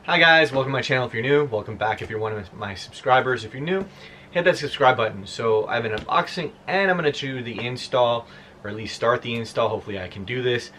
Hi guys, welcome to my channel if you're new. Welcome back if you're one of my subscribers. If you're new, hit that subscribe button. So I have an unboxing and I'm going to do the install, or at least start the install. Hopefully I can do this.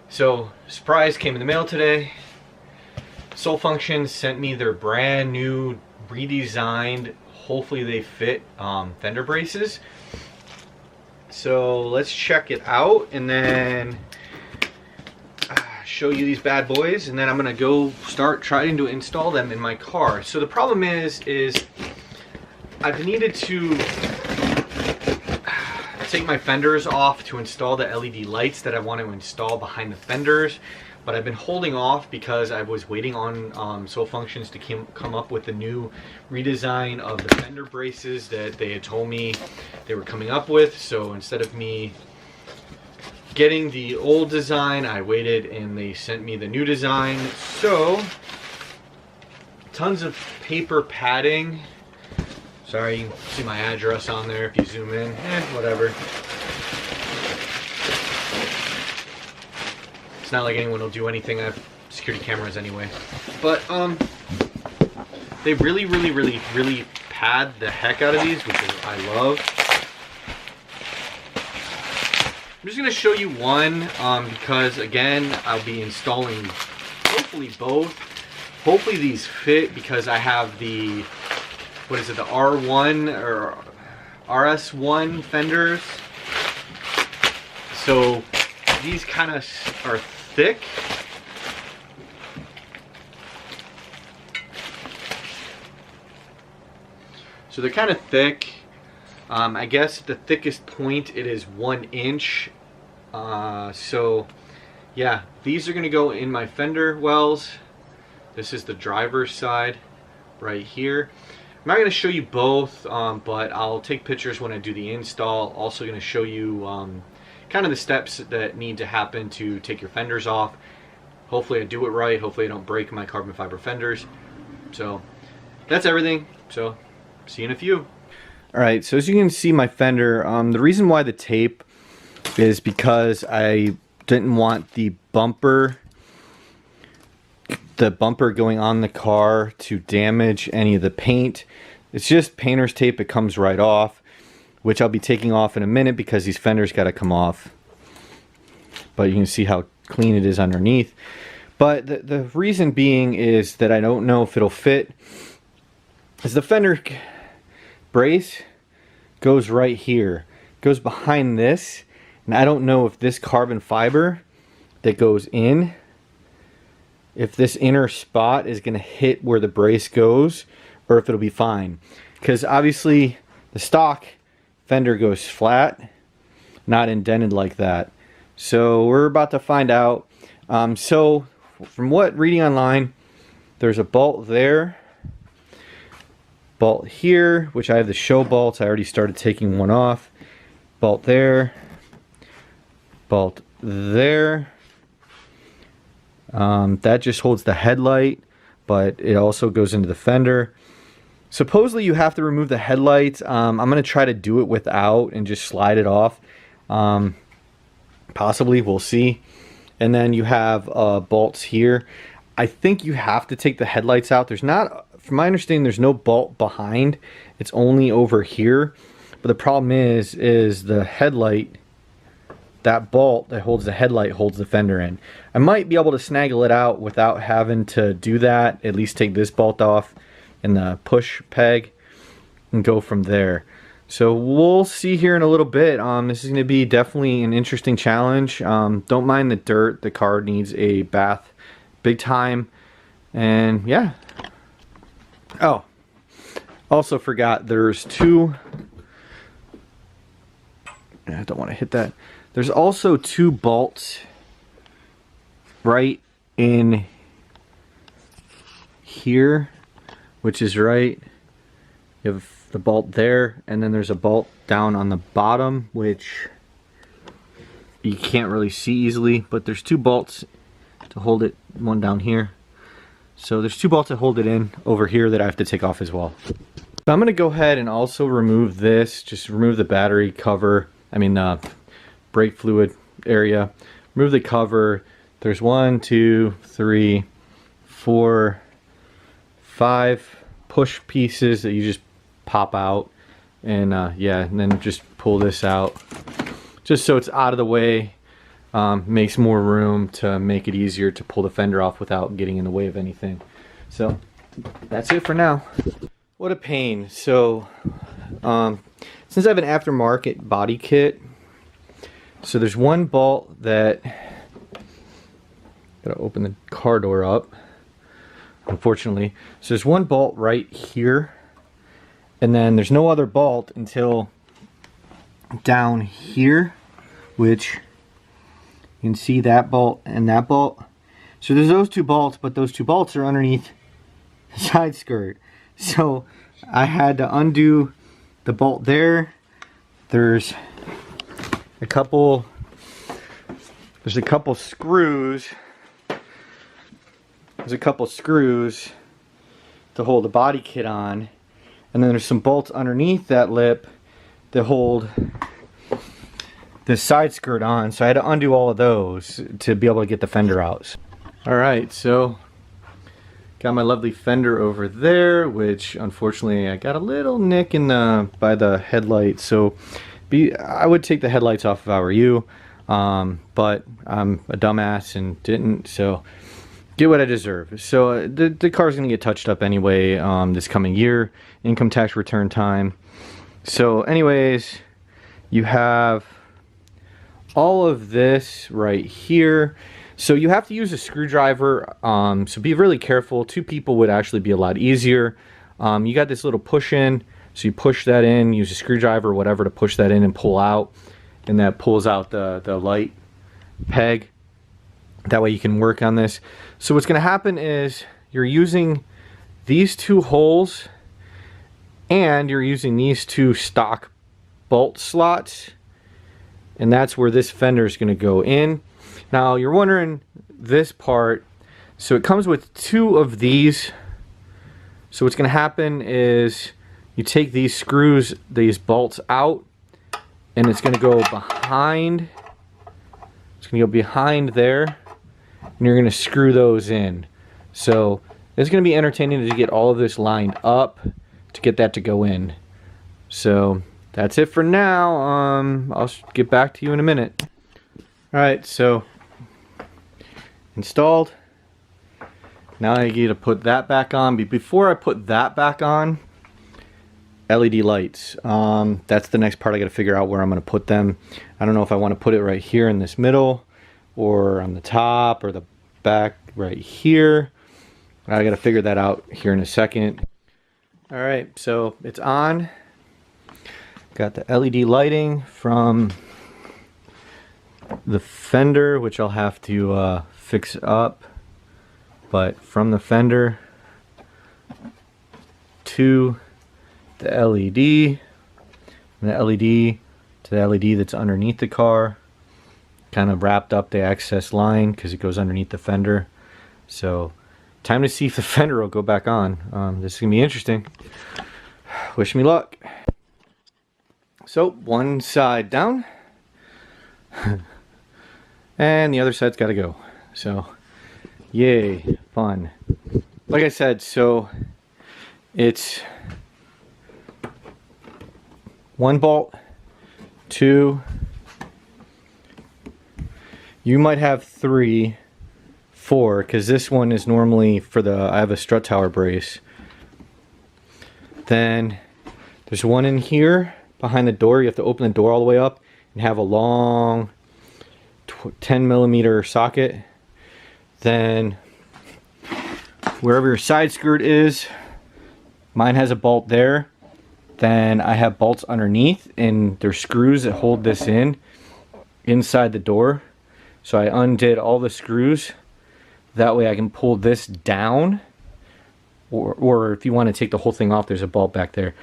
So, surprise came in the mail today. Soul Function sent me their brand new, redesigned, hopefully they fit Fender braces. So let's check it out and then show you these bad boys, and then I'm gonna go start trying to install them in my car. So the problem is I've needed to take my fenders off to install the LED lights that I want to install behind the fenders, but I've been holding off because I was waiting on Soul Functions to come up with the new redesign of the fender braces that they had told me they were coming up with. So instead of me getting the old design, I waited and they sent me the new design. So tons of paper padding. Sorry, you can see my address on there if you zoom in. Whatever. It's not like anyone will do anything. I have security cameras anyway. But they really pad the heck out of these, which I love. I'm just going to show you one because, again, I'll be installing hopefully both. Hopefully these fit because I have the, what is it, the R1 or RS1 fenders. So these kind of are thick. So they're kind of thick. I guess the thickest point it is 1 inch. So yeah, these are gonna go in my fender wells. This is the driver's side right here. I'm not gonna show you both, but I'll take pictures when I do the install. Also gonna show you kind of the steps that need to happen to take your fenders off. Hopefully I do it right. Hopefully I don't break my carbon fiber fenders. So that's everything. So see you in a few. Alright, so as you can see my fender, the reason why the tape is because I didn't want the bumper going on the car to damage any of the paint. It's just painter's tape, it comes right off, which I'll be taking off in a minute because these fenders got to come off. But you can see how clean it is underneath. But the reason being is that I don't know if it'll fit, is the fender brace goes right here, goes behind this, and I don't know if this carbon fiber that goes in, if this inner spot is going to hit where the brace goes or if it'll be fine, because obviously the stock fender goes flat, not indented like that. So we're about to find out. So from what reading online, there's a bolt there, bolt here, which I have the show bolts. I already started taking one off. Bolt there, bolt there. That just holds the headlight, but it also goes into the fender. Supposedly you have to remove the headlights. I'm going to try to do it without and just slide it off. Possibly, we'll see. And then you have bolts here. I think you have to take the headlights out. There's not, from my understanding, there's no bolt behind. It's only over here. But the problem is the headlight, that bolt that holds the headlight holds the fender in. I might be able to snaggle it out without having to do that. At least take this bolt off and the push peg and go from there. So we'll see here in a little bit. This is going to be definitely an interesting challenge. Don't mind the dirt. The car needs a bath big time. And yeah. Oh, also forgot there's two. I don't want to hit that. There's also two bolts right in here, which is right. You have the bolt there, and then there's a bolt down on the bottom, which you can't really see easily, but there's two bolts to hold it, one down here. So there's two bolts to hold it in over here that I have to take off as well. So I'm going to go ahead and also remove this, just remove the battery cover, brake fluid area, remove the cover. There's 1, 2, 3, 4, 5 push pieces that you just pop out, and yeah, and then just pull this out just so it's out of the way. Makes more room to make it easier to pull the fender off without getting in the way of anything. So that's it for now. What a pain. So since I have an aftermarket body kit, so there's one bolt that, gotta open the car door up, unfortunately. So there's one bolt right here, and then there's no other bolt until down here, which you can see that bolt and that bolt. So there's those two bolts, but those two bolts are underneath the side skirt. So I had to undo the bolt there. There's a couple screws. There's a couple screws to hold the body kit on, and then there's some bolts underneath that lip that hold this side skirt on. So I had to undo all of those to be able to get the fender out. Alright, so got my lovely fender over there, which unfortunately I got a little nick in by the headlight. So I would take the headlights off if I were you, but I'm a dumbass and didn't, so get what I deserve. So the car's gonna get touched up anyway this coming year, income tax return time. So anyways, you have all of this right here. So you have to use a screwdriver, so be really careful. 2 people would actually be a lot easier. You got this little push in, so you push that in, use a screwdriver or whatever to push that in and pull out, and that pulls out the light peg. That way you can work on this. So what's going to happen is you're using these 2 holes, and you're using these 2 stock bolt slots, and that's where this fender is going to go in. Now you're wondering this part, so it comes with 2 of these. So what's going to happen is you take these screws, these bolts out, and it's going to go behind. It's going to go behind there, and you're going to screw those in. So it's going to be entertaining to get all of this lined up to get that to go in. So that's it for now. I'll get back to you in a minute. Alright, so installed. Now I get to put that back on. But before I put that back on, LED lights. That's the next part. I got to figure out where I'm going to put them. I don't know if I want to put it right here in this middle, or on the top, or the back right here. I got to figure that out here in a second. Alright, so it's on. Got the LED lighting from the fender, which I'll have to fix up, but from the fender to the LED, and the LED to the LED that's underneath the car, kind of wrapped up the access line because it goes underneath the fender. So time to see if the fender will go back on. This is gonna be interesting. Wish me luck. So one side down and the other side's got to go. So yay, fun. Like I said, so it's 1 bolt, 2, you might have 3, 4, because this one is normally for I have a strut tower brace. Then there's one in here behind the door. You have to open the door all the way up and have a long 10mm socket. Then wherever your side skirt is, mine has a bolt there. Then I have bolts underneath, and there's screws that hold this in inside the door. So I undid all the screws. That way I can pull this down, or if you want to take the whole thing off, there's a bolt back there.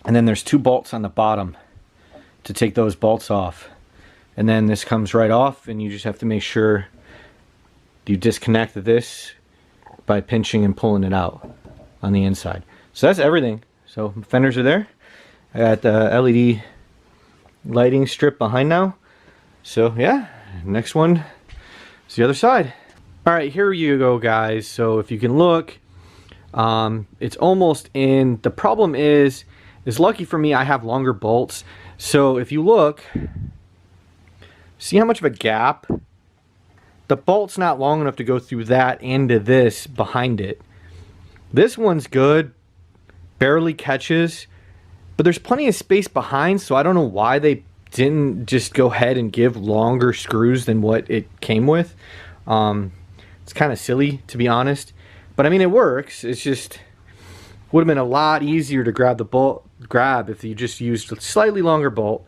And then there's 2 bolts on the bottom to take those bolts off. And then this comes right off, and you just have to make sure you disconnect this by pinching and pulling it out on the inside. So that's everything. So fenders are there. I got the LED lighting strip behind now. So yeah, next one is the other side. All right, here you go, guys. So if you can look, it's almost in. The problem is lucky for me, I have longer bolts. So if you look, see how much of a gap? The bolt's not long enough to go through that into this behind it. This one's good, barely catches, but there's plenty of space behind, so I don't know why they didn't just go ahead and give longer screws than what it came with. It's kind of silly, to be honest, but I mean, it works. It's just would have been a lot easier to grab if you just used a slightly longer bolt.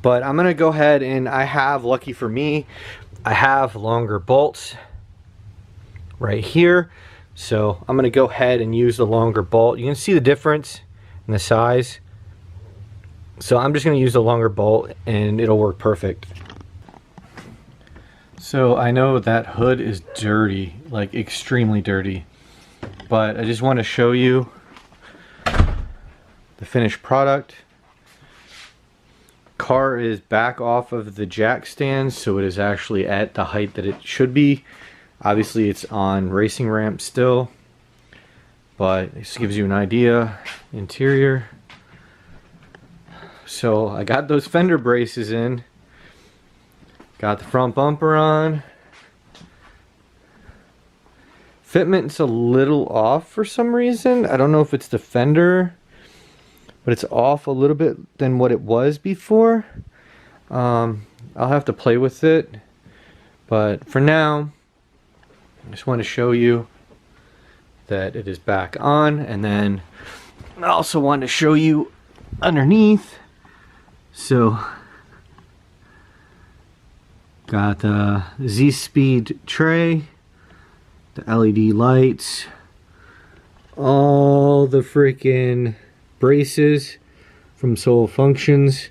But I'm gonna go ahead, and I have, lucky for me, I have longer bolts right here, so I'm gonna go ahead and use the longer bolt. You can see the difference in the size, so I'm just gonna use the longer bolt and it'll work perfect. So I know that hood is dirty, like extremely dirty, but I just want to show you the finished product. Car is back off of the jack stand, so it is actually at the height that it should be. Obviously it's on racing ramp still, but this gives you an idea. Interior. So I got those fender braces in. Got the front bumper on. Fitment's a little off for some reason. I don't know if it's the fender, but it's off a little bit than what it was before. I'll have to play with it, but for now I just want to show you that it is back on, and then I also want to show you underneath. So got the Z-Speed tray, the LED lights, all the freaking braces from Soul Functions,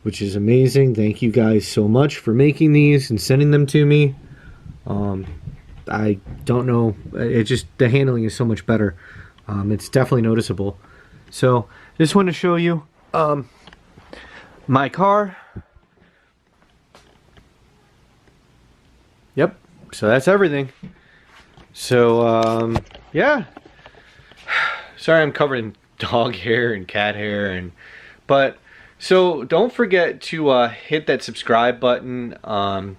which is amazing. Thank you guys so much for making these and sending them to me. I don't know, it just, the handling is so much better. It's definitely noticeable. So just wanted to show you my car. Yep, so that's everything. So yeah, sorry I'm covered in dog hair and cat hair, but so don't forget to hit that subscribe button.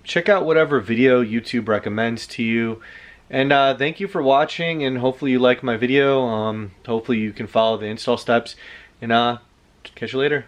Check out whatever video YouTube recommends to you, and thank you for watching, and hopefully you like my video. Hopefully you can follow the install steps, and catch you later.